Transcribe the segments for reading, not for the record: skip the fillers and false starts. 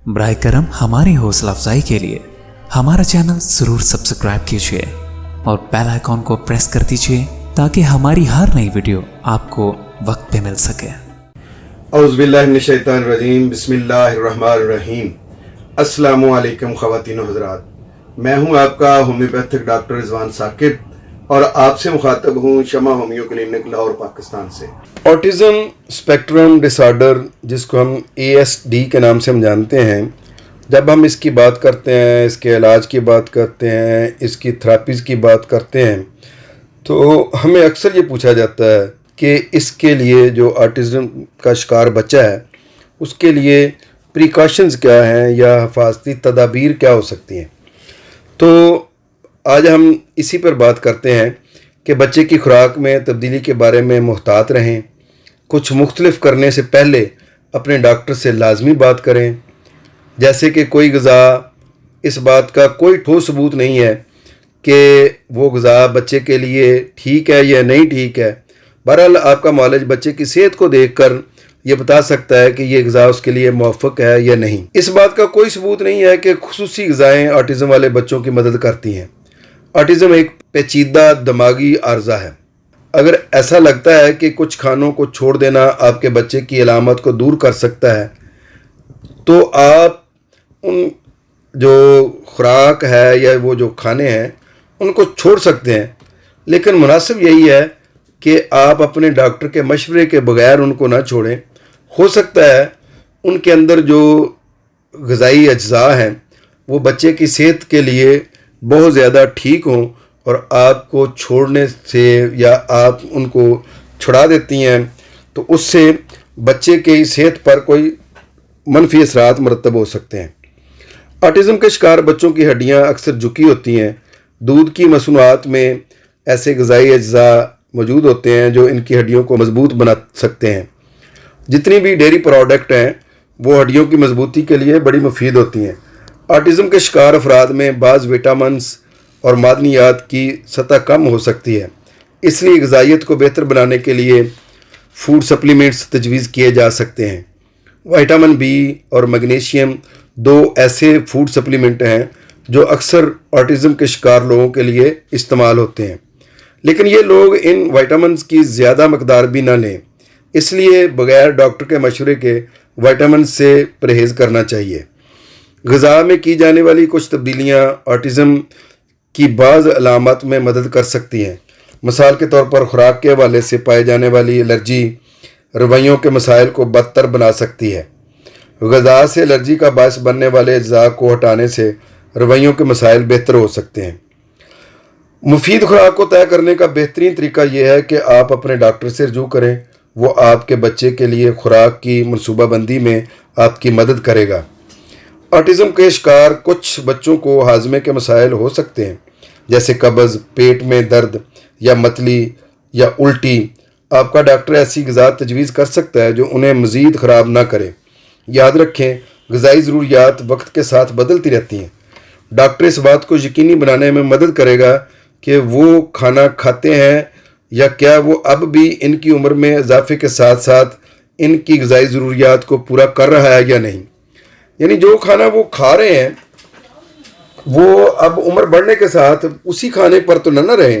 براہ کرم ہماری حوصلہ افزائی کے لیے ہمارا چینل ضرور سبسکرائب کیجیے اور بیل آئیکن کو پریس کر دیجیے تاکہ ہماری ہر نئی ویڈیو آپ کو وقت پہ مل سکے۔ اعوذ باللہ من الشیطان الرجیم، بسم اللہ الرحمن الرحیم۔ السلام علیکم خواتین و حضرات، میں ہوں آپ کا ہومیوپیتھک ڈاکٹر رضوان ثاقب اور آپ سے مخاطب ہوں شمع ہومیو کلینک لاہور پاکستان سے۔ آٹزم اسپیکٹرم ڈس آرڈر، جس کو ہم ASD کے نام سے ہم جانتے ہیں، جب ہم اس کی بات کرتے ہیں، اس کے علاج کی بات کرتے ہیں، اس کی تھراپیز کی بات کرتے ہیں، تو ہمیں اکثر یہ پوچھا جاتا ہے کہ اس کے لیے جو آٹزم کا شکار بچہ ہے اس کے لیے پریکاشنز کیا ہیں یا حفاظتی تدابیر کیا ہو سکتی ہیں۔ تو آج ہم اسی پر بات کرتے ہیں کہ بچے کی خوراک میں تبدیلی کے بارے میں محتاط رہیں، کچھ مختلف کرنے سے پہلے اپنے ڈاکٹر سے لازمی بات کریں، جیسے کہ کوئی غذا، اس بات کا کوئی ٹھوس ثبوت نہیں ہے کہ وہ غذا بچے کے لیے ٹھیک ہے یا نہیں ٹھیک ہے۔ بہرحال آپ کا معالج بچے کی صحت کو دیکھ کر یہ بتا سکتا ہے کہ یہ غذا اس کے لیے موافق ہے یا نہیں۔ اس بات کا کوئی ثبوت نہیں ہے کہ خصوصی غذائیں آٹزم والے بچوں کی مدد کرتی ہیں۔ آٹزم ایک پیچیدہ دماغی عارضہ ہے۔ اگر ایسا لگتا ہے کہ کچھ کھانوں کو چھوڑ دینا آپ کے بچے کی علامت کو دور کر سکتا ہے تو آپ ان جو خوراک ہے یا وہ جو کھانے ہیں ان کو چھوڑ سکتے ہیں، لیکن مناسب یہی ہے کہ آپ اپنے ڈاکٹر کے مشورے کے بغیر ان کو نہ چھوڑیں۔ ہو سکتا ہے ان کے اندر جو غذائی اجزاء ہیں وہ بچے کی صحت کے لیے بہت زیادہ ٹھیک ہوں اور آپ کو چھوڑنے سے یا آپ ان کو چھڑا دیتی ہیں تو اس سے بچے کی صحت پر کوئی منفی اثرات مرتب ہو سکتے ہیں۔ آٹزم کے شکار بچوں کی ہڈیاں اکثر جھکی ہوتی ہیں۔ دودھ کی مصنوعات میں ایسے غذائی اجزاء موجود ہوتے ہیں جو ان کی ہڈیوں کو مضبوط بنا سکتے ہیں۔ جتنی بھی ڈیری پروڈکٹ ہیں وہ ہڈیوں کی مضبوطی کے لیے بڑی مفید ہوتی ہیں۔ آٹزم کے شکار افراد میں بعض وٹامنز اور معدنیات کی سطح کم ہو سکتی ہے، اس لیے غذائیت کو بہتر بنانے کے لیے فوڈ سپلیمنٹس تجویز کیے جا سکتے ہیں۔ وٹامن B اور میگنیشیم دو ایسے فوڈ سپلیمنٹ ہیں جو اکثر آٹزم کے شکار لوگوں کے لیے استعمال ہوتے ہیں، لیکن یہ لوگ ان وٹامنز کی زیادہ مقدار بھی نہ لیں، اس لیے بغیر ڈاکٹر کے مشورے کے وٹامنز سے پرہیز کرنا چاہیے۔ غذا میں کی جانے والی کچھ تبدیلیاں آٹزم کی بعض علامات میں مدد کر سکتی ہیں۔ مثال کے طور پر خوراک کے حوالے سے پائے جانے والی الرجی رویوں کے مسائل کو بدتر بنا سکتی ہے۔ غذا سے الرجی کا باعث بننے والے اجزاء کو ہٹانے سے رویوں کے مسائل بہتر ہو سکتے ہیں۔ مفید خوراک کو طے کرنے کا بہترین طریقہ یہ ہے کہ آپ اپنے ڈاکٹر سے رجوع کریں، وہ آپ کے بچے کے لیے خوراک کی منصوبہ بندی میں آپ کی مدد کرے گا۔ آٹزم کے شکار کچھ بچوں کو ہاضمے کے مسائل ہو سکتے ہیں، جیسے قبض، پیٹ میں درد یا متلی یا الٹی۔ آپ کا ڈاکٹر ایسی غذا تجویز کر سکتا ہے جو انہیں مزید خراب نہ کرے۔ یاد رکھیں، غذائی ضروریات وقت کے ساتھ بدلتی رہتی ہیں۔ ڈاکٹر اس بات کو یقینی بنانے میں مدد کرے گا کہ وہ کھانا کھاتے ہیں یا کیا وہ اب بھی ان کی عمر میں اضافے کے ساتھ ساتھ ان کی غذائی ضروریات کو پورا کر رہا ہے یا نہیں۔ یعنی جو کھانا وہ کھا رہے ہیں وہ اب عمر بڑھنے کے ساتھ اسی کھانے پر تو نہ رہیں۔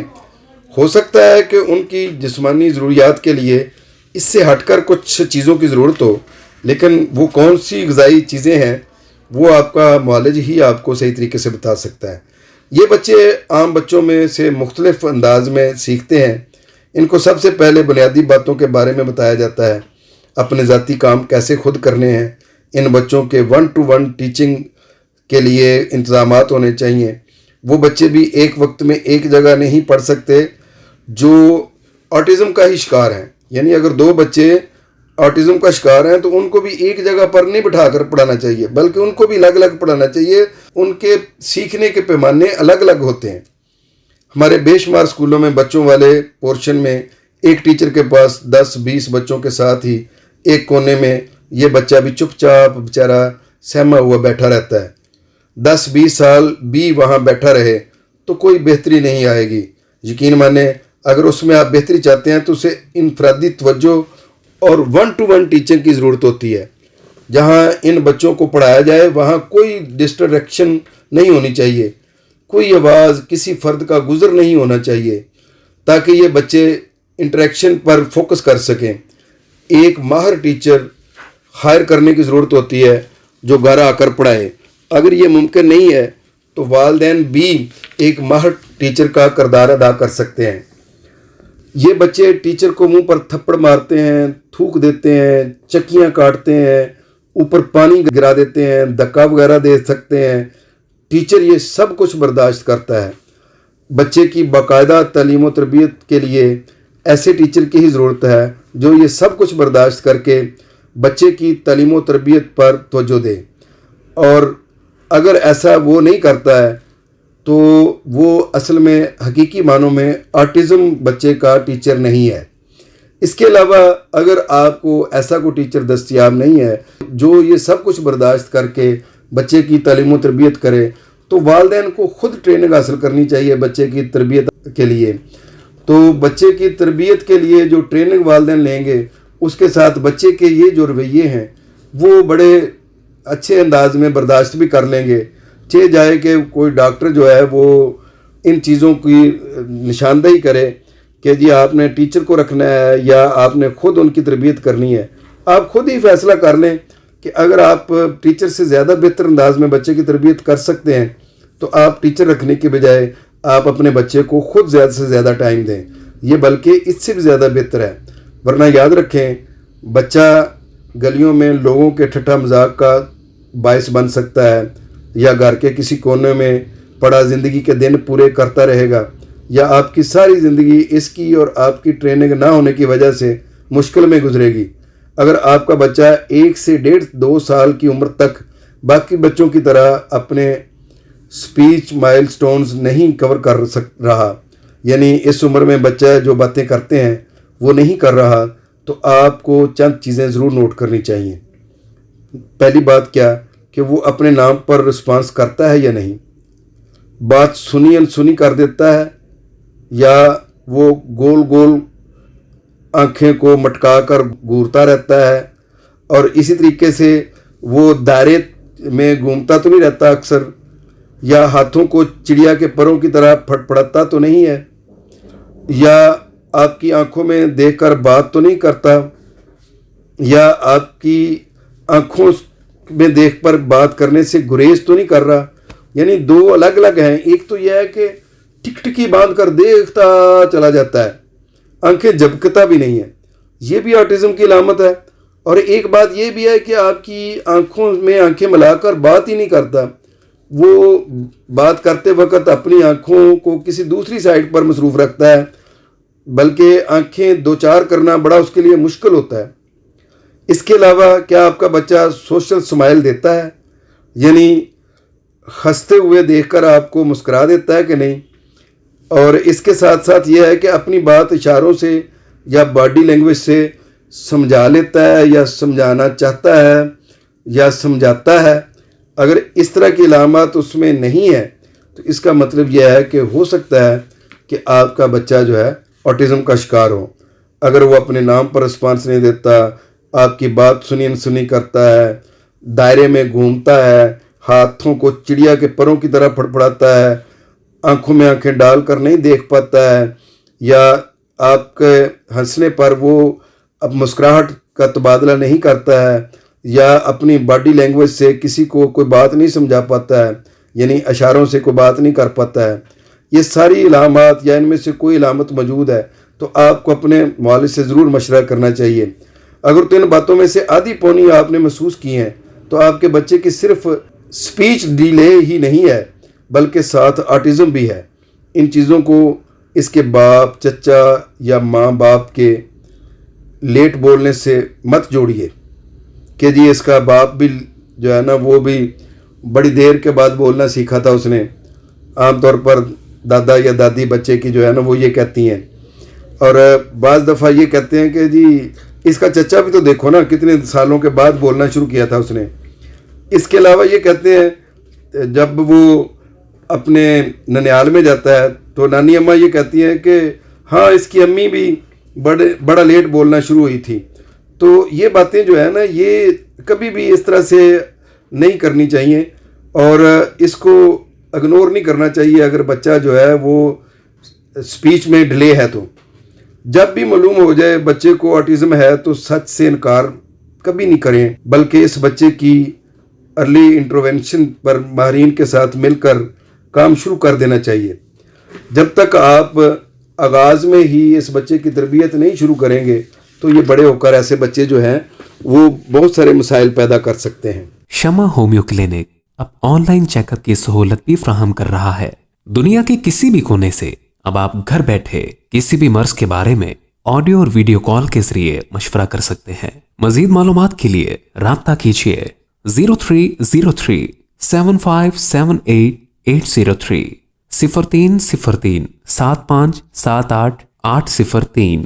ہو سکتا ہے کہ ان کی جسمانی ضروریات کے لیے اس سے ہٹ کر کچھ چیزوں کی ضرورت ہو، لیکن وہ کون سی غذائی چیزیں ہیں وہ آپ کا معالج ہی آپ کو صحیح طریقے سے بتا سکتا ہے۔ یہ بچے عام بچوں میں سے مختلف انداز میں سیکھتے ہیں۔ ان کو سب سے پہلے بنیادی باتوں کے بارے میں بتایا جاتا ہے، اپنے ذاتی کام کیسے خود کرنے ہیں۔ ان بچوں کے 1-to-1 ٹیچنگ کے لیے انتظامات ہونے چاہیے۔ وہ بچے بھی ایک وقت میں ایک جگہ نہیں پڑھ سکتے جو آٹزم کا ہی شکار ہیں۔ یعنی اگر دو بچے آٹزم کا شکار ہیں تو ان کو بھی ایک جگہ پر نہیں بٹھا کر پڑھانا چاہیے، بلکہ ان کو بھی الگ الگ پڑھانا چاہیے۔ ان کے سیکھنے کے پیمانے الگ الگ ہوتے ہیں۔ ہمارے بے شمار اسکولوں میں بچوں والے پورشن میں ایک ٹیچر کے پاس 10-20 بچوں کے ساتھ ہی ایک کونے میں یہ بچہ بھی چپ چاپ بیچارہ سہما ہوا بیٹھا رہتا ہے۔ 10-20 سال بھی وہاں بیٹھا رہے تو کوئی بہتری نہیں آئے گی۔ یقین مانیں، اگر اس میں آپ بہتری چاہتے ہیں تو اسے انفرادی توجہ اور 1-to-1 ٹیچنگ کی ضرورت ہوتی ہے۔ جہاں ان بچوں کو پڑھایا جائے وہاں کوئی ڈسٹریکشن نہیں ہونی چاہیے، کوئی آواز کسی فرد کا گزر نہیں ہونا چاہیے، تاکہ یہ بچے انٹریکشن پر فوکس کر سکیں۔ ایک ماہر ٹیچر ہائر کرنے کی ضرورت ہوتی ہے جو گھر آ کر پڑھائے۔ اگر یہ ممکن نہیں ہے تو والدین بھی ایک ماہر ٹیچر کا کردار ادا کر سکتے ہیں۔ یہ بچے ٹیچر کو منہ پر تھپڑ مارتے ہیں، تھوک دیتے ہیں، چکیاں کاٹتے ہیں، اوپر پانی گرا دیتے ہیں، دھکا وغیرہ دے سکتے ہیں۔ ٹیچر یہ سب کچھ برداشت کرتا ہے۔ بچے کی باقاعدہ تعلیم و تربیت کے لیے ایسے ٹیچر کی ہی ضرورت ہے جو یہ سب کچھ برداشت کر کے بچے کی تعلیم و تربیت پر توجہ دے، اور اگر ایسا وہ نہیں کرتا ہے تو وہ اصل میں حقیقی معنوں میں آٹزم بچے کا ٹیچر نہیں ہے۔ اس کے علاوہ اگر آپ کو ایسا کوئی ٹیچر دستیاب نہیں ہے جو یہ سب کچھ برداشت کر کے بچے کی تعلیم و تربیت کرے، تو والدین کو خود ٹریننگ حاصل کرنی چاہیے بچے کی تربیت کے لیے۔ تو بچے کی تربیت کے لیے جو ٹریننگ والدین لیں گے، اس کے ساتھ بچے کے یہ جو رویے ہیں وہ بڑے اچھے انداز میں برداشت بھی کر لیں گے۔ چاہے جائے کہ کوئی ڈاکٹر جو ہے وہ ان چیزوں کی نشاندہی کرے کہ جی آپ نے ٹیچر کو رکھنا ہے یا آپ نے خود ان کی تربیت کرنی ہے، آپ خود ہی فیصلہ کر لیں کہ اگر آپ ٹیچر سے زیادہ بہتر انداز میں بچے کی تربیت کر سکتے ہیں تو آپ ٹیچر رکھنے کے بجائے آپ اپنے بچے کو خود زیادہ سے زیادہ ٹائم دیں، یہ بلکہ اس سے بھی زیادہ بہتر ہے۔ ورنہ یاد رکھیں، بچہ گلیوں میں لوگوں کے ٹھٹھا مذاق کا باعث بن سکتا ہے، یا گھر کے کسی کونے میں پڑا زندگی کے دن پورے کرتا رہے گا، یا آپ کی ساری زندگی اس کی اور آپ کی ٹریننگ نہ ہونے کی وجہ سے مشکل میں گزرے گی۔ اگر آپ کا بچہ 1 سے 1.5-2 سال کی عمر تک باقی بچوں کی طرح اپنے سپیچ مائل سٹونز نہیں کور کر رہا، یعنی اس عمر میں بچہ جو باتیں کرتے ہیں وہ نہیں کر رہا، تو آپ کو چند چیزیں ضرور نوٹ کرنی چاہیے۔ پہلی بات کیا کہ وہ اپنے نام پر رسپانس کرتا ہے یا نہیں، بات سنی انسنی کر دیتا ہے، یا وہ گول گول آنکھیں کو مٹکا کر گھورتا رہتا ہے، اور اسی طریقے سے وہ دائرے میں گھومتا تو نہیں رہتا اکثر، یا ہاتھوں کو چڑیا کے پروں کی طرح پھٹ پھڑاتا تو نہیں ہے، یا آپ کی آنکھوں میں دیکھ کر بات تو نہیں کرتا، یا آپ کی آنکھوں میں دیکھ پر بات کرنے سے گریز تو نہیں کر رہا۔ یعنی دو الگ الگ ہیں۔ ایک تو یہ ہے کہ ٹک ٹکی باندھ کر دیکھتا چلا جاتا ہے، آنکھیں جھپکتا بھی نہیں ہے، یہ بھی آٹزم کی علامت ہے۔ اور ایک بات یہ بھی ہے کہ آپ کی آنکھوں میں آنکھیں ملا کر بات ہی نہیں کرتا، وہ بات کرتے وقت اپنی آنکھوں کو کسی دوسری سائڈ پر مصروف رکھتا ہے، بلکہ آنکھیں دو چار کرنا بڑا اس کے لیے مشکل ہوتا ہے۔ اس کے علاوہ کیا آپ کا بچہ سوشل سمائل دیتا ہے، یعنی ہنستے ہوئے دیکھ کر آپ کو مسکرا دیتا ہے کہ نہیں؟ اور اس کے ساتھ ساتھ یہ ہے کہ اپنی بات اشاروں سے یا باڈی لینگویج سے سمجھا لیتا ہے، یا سمجھانا چاہتا ہے، یا سمجھاتا ہے۔ اگر اس طرح کی علامات اس میں نہیں ہے تو اس کا مطلب یہ ہے کہ ہو سکتا ہے کہ آپ کا بچہ جو ہے آٹزم کا شکار ہو۔ اگر وہ اپنے نام پر رسپانس نہیں دیتا، آپ کی بات سنی انسنی کرتا ہے، دائرے میں گھومتا ہے، ہاتھوں کو چڑیا کے پروں کی طرح پھڑپڑاتا ہے، آنکھوں میں آنکھیں ڈال کر نہیں دیکھ پاتا ہے، یا آپ کے ہنسنے پر وہ اب مسکراہٹ کا تبادلہ نہیں کرتا ہے، یا اپنی باڈی لینگویج سے کسی کو کوئی بات نہیں سمجھا پاتا ہے، یعنی اشاروں سے کوئی بات نہیں کر پاتا ہے، یہ ساری علامات یا ان میں سے کوئی علامت موجود ہے تو آپ کو اپنے والد سے ضرور مشورہ کرنا چاہیے۔ اگر تو ان باتوں میں سے آدھی پونی آپ نے محسوس کی ہیں تو آپ کے بچے کی صرف سپیچ ڈیلے ہی نہیں ہے بلکہ ساتھ آٹزم بھی ہے۔ ان چیزوں کو اس کے باپ، چچا یا ماں باپ کے لیٹ بولنے سے مت جوڑیے کہ جی اس کا باپ بھی جو ہے نا وہ بھی بڑی دیر کے بعد بولنا سیکھا تھا اس نے۔ عام طور پر دادا یا دادی بچے کی جو ہے نا وہ یہ کہتی ہیں، اور بعض دفعہ یہ کہتے ہیں کہ جی اس کا چچا بھی تو دیکھو نا کتنے سالوں کے بعد بولنا شروع کیا تھا اس نے۔ اس کے علاوہ یہ کہتے ہیں جب وہ اپنے ننیال میں جاتا ہے تو نانی اماں یہ کہتی ہیں کہ ہاں اس کی امی بھی بڑا لیٹ بولنا شروع ہوئی تھی، تو یہ باتیں جو ہے نا یہ کبھی بھی اس طرح سے نہیں کرنی چاہیے اور اس کو اگنور نہیں کرنا چاہیے. اگر بچہ جو ہے وہ اسپیچ میں ڈیلے ہے تو جب بھی معلوم ہو جائے بچے کو آٹزم ہے تو سچ سے انکار کبھی نہیں کریں، بلکہ اس بچے کی ارلی انٹروینشن پر ماہرین کے ساتھ مل کر کام شروع کر دینا چاہیے. جب تک آپ آغاز میں ہی اس بچے کی تربیت نہیں شروع کریں گے تو یہ بڑے ہو کر ایسے بچے جو ہیں وہ بہت سارے مسائل پیدا کر سکتے ہیں. شمع ہومیو کلینک اب آن لائن چیک اپ کی سہولت بھی فراہم کر رہا ہے. دنیا کے کسی بھی کونے سے اب آپ گھر بیٹھے کسی بھی مرض کے بارے میں آڈیو اور ویڈیو کال کے ذریعے مشورہ کر سکتے ہیں. مزید معلومات کے لیے رابطہ کیجیے 0303 7578 803 0303 7578 803.